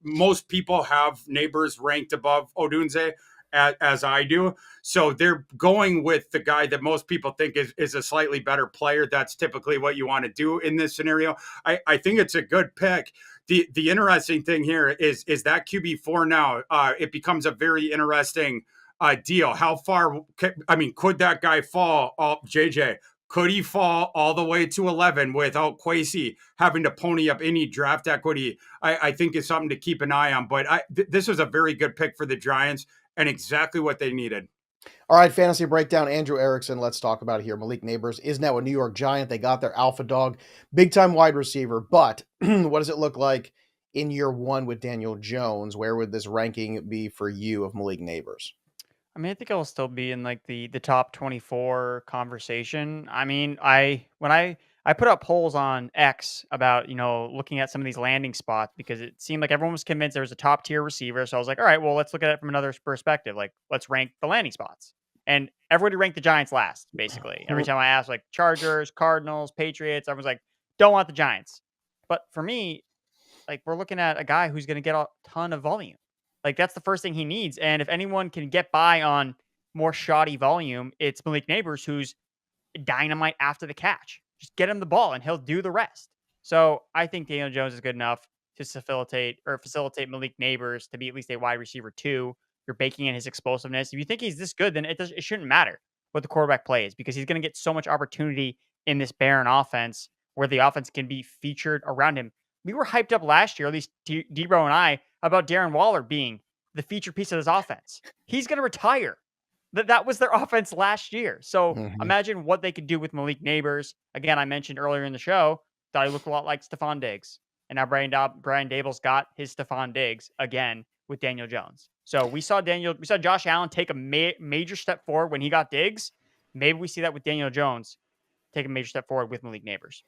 most people have Neighbors ranked above Odunze as I do. So they're going with the guy that most people think is a slightly better player. That's typically what you want to do in this scenario. I think it's a good pick. The interesting thing here is that QB4 now, it becomes a very interesting deal. How far, could that guy fall, JJ? Could he fall all the way to 11 without Kwesi having to pony up any draft equity? I think is something to keep an eye on. But this was a very good pick for the Giants and exactly what they needed. All right, fantasy breakdown. Andrew Erickson, let's talk about it here. Malik Nabers is now a New York Giant. They got their alpha dog, big-time wide receiver. But what does it look like in year one with Daniel Jones? Where would this ranking be for you of Malik Nabers? I mean, I think I'll still be in like the top 24 conversation. I mean, when I put up polls on X about, looking at some of these landing spots because it seemed like everyone was convinced there was a top tier receiver. So I was like, all right, well, let's look at it from another perspective. Like, let's rank the landing spots. And everybody ranked the Giants last, basically. Every time I asked, like, Chargers, Cardinals, Patriots, everyone's like, don't want the Giants. But for me, like, we're looking at a guy who's going to get a ton of volume. Like, that's the first thing he needs. And if anyone can get by on more shoddy volume, it's Malik Nabers, who's dynamite after the catch. Just get him the ball and he'll do the rest. So I think Daniel Jones is good enough to facilitate Malik Nabers to be at least a wide receiver 2. You're baking in his explosiveness. If you think he's this good, then it shouldn't matter what the quarterback plays because he's going to get so much opportunity in this barren offense where the offense can be featured around him. We were hyped up last year, at least Debro and I, about Darren Waller being the feature piece of this offense. He's going to retire. That was their offense last year. So imagine what they could do with Malik Nabers. Again, I mentioned earlier in the show, thought he looked a lot like Stephon Diggs. And now Brian Daboll's got his Stephon Diggs again with Daniel Jones. So we saw Josh Allen take a major step forward when he got Diggs. Maybe we see that with Daniel Jones take a major step forward with Malik Nabers.